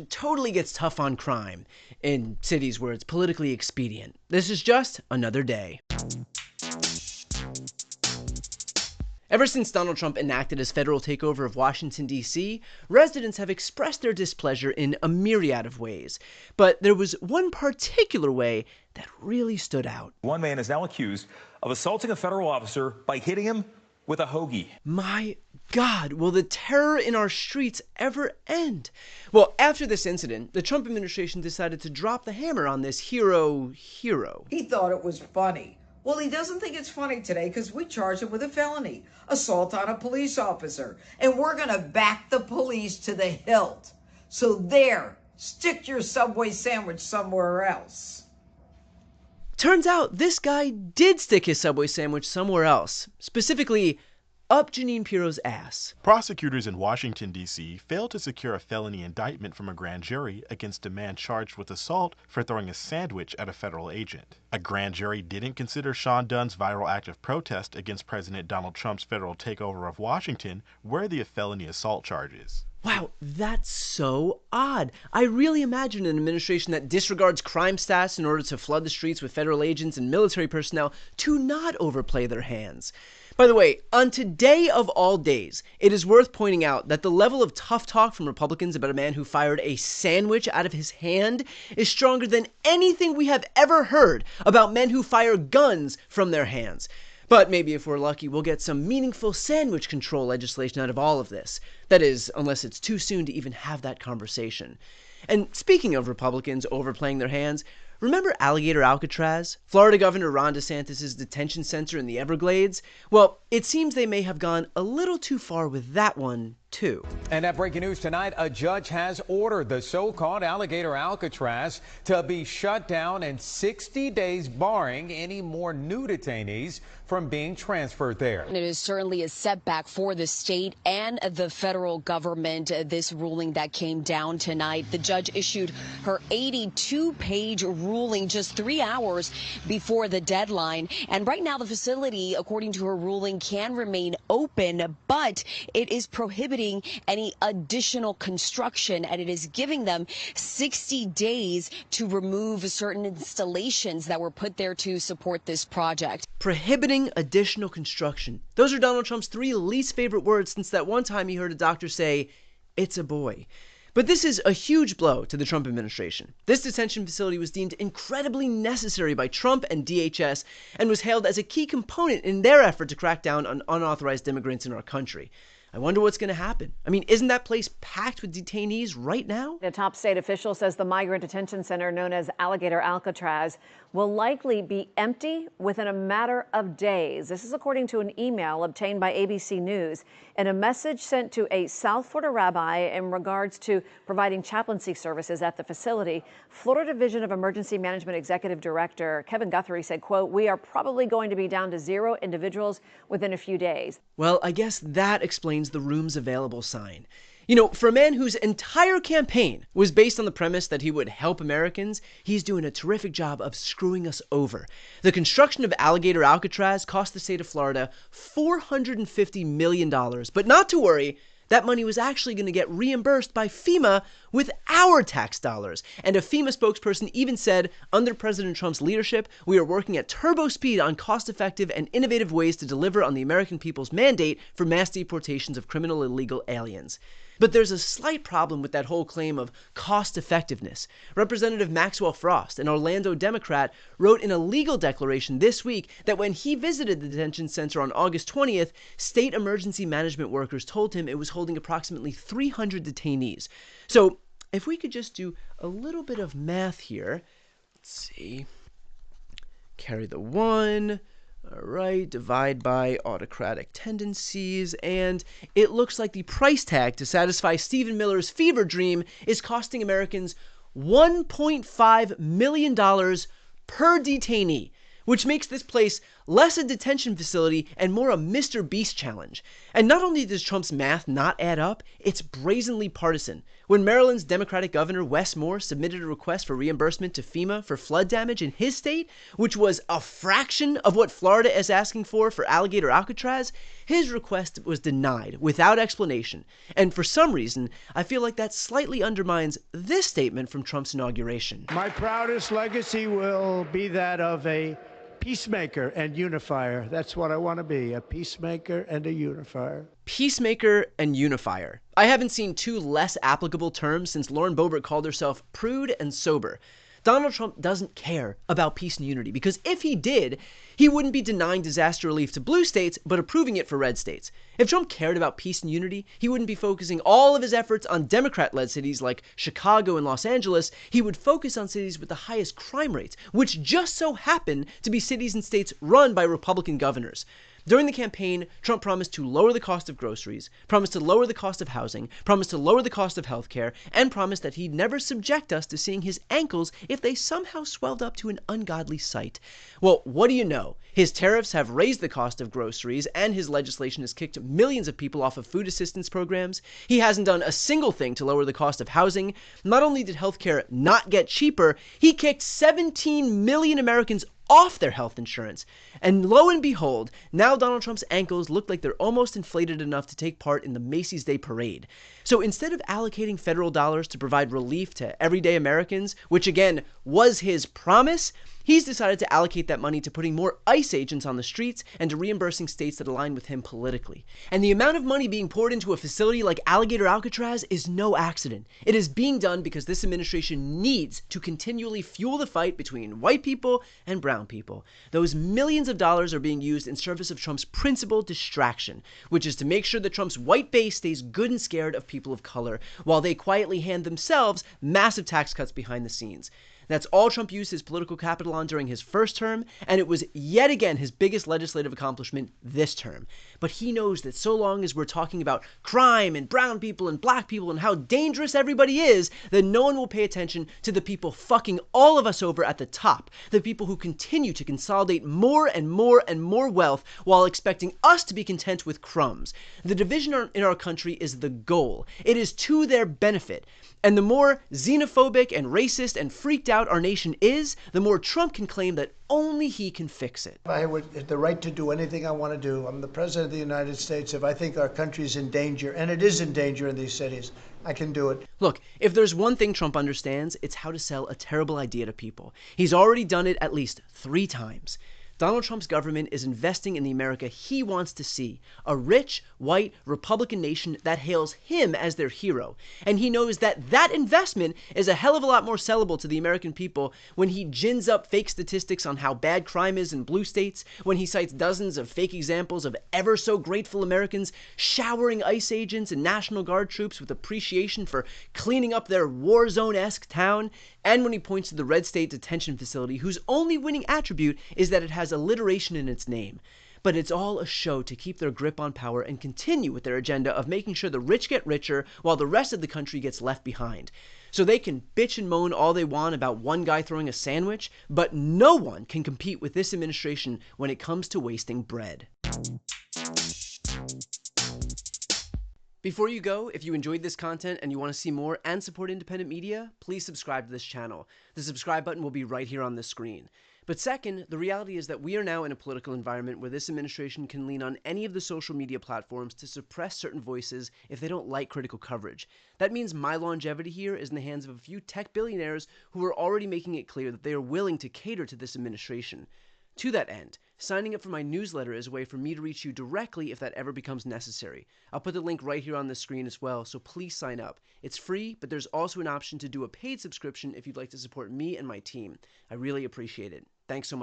It totally gets tough on crime in cities where it's politically expedient. This is just another day. Ever since Donald Trump enacted his federal takeover of Washington, D.C., residents have expressed their displeasure in a myriad of ways. But there was one particular way that really stood out. One man is now accused of assaulting a federal officer by hitting him with a hoagie. My God, will the terror in our streets ever end? Well, after this incident, the Trump administration decided to drop the hammer on this hero. He thought it was funny. Well, he doesn't think it's funny today because we charged him with a felony, assault on a police officer, and we're going to back the police to the hilt. So there, stick your Subway sandwich somewhere else. Turns out this guy did stick his Subway sandwich somewhere else, specifically up Jeanine Pirro's ass. Prosecutors in Washington, D.C. failed to secure a felony indictment from a grand jury against a man charged with assault for throwing a sandwich at a federal agent. A grand jury didn't consider Sean Dunn's viral act of protest against President Donald Trump's federal takeover of Washington worthy of felony assault charges. Wow, that's so odd. I really imagine an administration that disregards crime stats in order to flood the streets with federal agents and military personnel to not overplay their hands. By the way, on today of all days, it is worth pointing out that the level of tough talk from Republicans about a man who fired a sandwich out of his hand is stronger than anything we have ever heard about men who fire guns from their hands. But maybe if we're lucky, we'll get some meaningful sandwich control legislation out of all of this. That is, unless it's too soon to even have that conversation. And speaking of Republicans overplaying their hands, remember Alligator Alcatraz, Florida Governor Ron DeSantis' detention center in the Everglades? Well, it seems they may have gone a little too far with that one, too. And that breaking news tonight, a judge has ordered the so-called Alligator Alcatraz to be shut down in 60 days, barring any more new detainees from being transferred there. It is certainly a setback for the state and the federal government, this ruling that came down tonight. The judge issued her 82-page ruling just 3 hours before the deadline. And right now, the facility, according to her ruling, can remain open, but it is prohibiting any additional construction, and it is giving them 60 days to remove certain installations that were put there to support this project. Prohibiting additional construction. Those are Donald Trump's 3 least favorite words since that one time he heard a doctor say, "It's a boy." But this is a huge blow to the Trump administration. This detention facility was deemed incredibly necessary by Trump and DHS and was hailed as a key component in their effort to crack down on unauthorized immigrants in our country. I wonder what's going to happen. I mean, isn't that place packed with detainees right now? A top state official says the migrant detention center known as Alligator Alcatraz will likely be empty within a matter of days. This is according to an email obtained by ABC News and a message sent to a South Florida rabbi in regards to providing chaplaincy services at the facility. Florida Division of Emergency Management Executive Director Kevin Guthrie said, quote, "We are probably going to be down to 0 individuals within a few days." Well, I guess that explains the rooms available sign. You know, for a man whose entire campaign was based on the premise that he would help Americans, he's doing a terrific job of screwing us over. The construction of Alligator Alcatraz cost the state of Florida $450 million. But not to worry, that money was actually going to get reimbursed by FEMA with our tax dollars. And a FEMA spokesperson even said, under President Trump's leadership, we are working at turbo speed on cost-effective and innovative ways to deliver on the American people's mandate for mass deportations of criminal illegal aliens. But there's a slight problem with that whole claim of cost-effectiveness. Representative Maxwell Frost, an Orlando Democrat, wrote in a legal declaration this week that when he visited the detention center on August 20th, state emergency management workers told him it was holding approximately 300 detainees. So if we could just do a little bit of math here. Let's see. Carry the 1. All right, divide by autocratic tendencies, and it looks like the price tag to satisfy Stephen Miller's fever dream is costing Americans $1.5 million per detainee, which makes this place less a detention facility and more a Mr. Beast challenge. And not only does Trump's math not add up, it's brazenly partisan. When Maryland's Democratic Governor Wes Moore submitted a request for reimbursement to FEMA for flood damage in his state, which was a fraction of what Florida is asking for Alligator Alcatraz, his request was denied without explanation. And for some reason, I feel like that slightly undermines this statement from Trump's inauguration. My proudest legacy will be that of a peacemaker and unifier. That's what I want to be, a peacemaker and a unifier. Peacemaker and unifier. I haven't seen two less applicable terms since Lauren Boebert called herself prude and sober. Donald Trump doesn't care about peace and unity, because if he did, he wouldn't be denying disaster relief to blue states, but approving it for red states. If Trump cared about peace and unity, he wouldn't be focusing all of his efforts on Democrat-led cities like Chicago and Los Angeles. He would focus on cities with the highest crime rates, which just so happen to be cities and states run by Republican governors. During the campaign, Trump promised to lower the cost of groceries, promised to lower the cost of housing, promised to lower the cost of healthcare, and promised that he'd never subject us to seeing his ankles if they somehow swelled up to an ungodly sight. Well, what do you know? His tariffs have raised the cost of groceries, and his legislation has kicked millions of people off of food assistance programs. He hasn't done a single thing to lower the cost of housing. Not only did healthcare not get cheaper, he kicked 17 million Americans off their health insurance. And lo and behold, now Donald Trump's ankles look like they're almost inflated enough to take part in the Macy's Day Parade. So instead of allocating federal dollars to provide relief to everyday Americans, which again was his promise, he's decided to allocate that money to putting more ICE agents on the streets and to reimbursing states that align with him politically. And the amount of money being poured into a facility like Alligator Alcatraz is no accident. It is being done because this administration needs to continually fuel the fight between white people and brown people. Those millions of dollars are being used in service of Trump's principal distraction, which is to make sure that Trump's white base stays good and scared of people of color, while they quietly hand themselves massive tax cuts behind the scenes. That's all Trump used his political capital on during his first term, and it was yet again his biggest legislative accomplishment this term. But he knows that so long as we're talking about crime and brown people and black people and how dangerous everybody is, then no one will pay attention to the people fucking all of us over at the top, the people who continue to consolidate more and more and more wealth while expecting us to be content with crumbs. The division in our country is the goal. It is to their benefit. And the more xenophobic and racist and freaked out our nation is, the more Trump can claim that only he can fix it. I have the right to do anything I want to do. I'm the president of the United States. If I think our country is in danger, and it is in danger in these cities, I can do it. Look, if there's one thing Trump understands, it's how to sell a terrible idea to people. He's already done it at least 3 times. Donald Trump's government is investing in the America he wants to see, a rich, white, Republican nation that hails him as their hero. And he knows that that investment is a hell of a lot more sellable to the American people when he gins up fake statistics on how bad crime is in blue states, when he cites dozens of fake examples of ever so grateful Americans showering ICE agents and National Guard troops with appreciation for cleaning up their war zone-esque town, and when he points to the red state detention facility whose only winning attribute is that it has alliteration in its name. But it's all a show to keep their grip on power and continue with their agenda of making sure the rich get richer while the rest of the country gets left behind. So they can bitch and moan all they want about one guy throwing a sandwich, but no one can compete with this administration when it comes to wasting bread. Before you go, if you enjoyed this content and you want to see more and support independent media, please subscribe to this channel. The subscribe button will be right here on the screen. But second, the reality is that we are now in a political environment where this administration can lean on any of the social media platforms to suppress certain voices if they don't like critical coverage. That means my longevity here is in the hands of a few tech billionaires who are already making it clear that they are willing to cater to this administration. To that end, signing up for my newsletter is a way for me to reach you directly if that ever becomes necessary. I'll put the link right here on the screen as well, so please sign up. It's free, but there's also an option to do a paid subscription if you'd like to support me and my team. I really appreciate it. Thanks so much.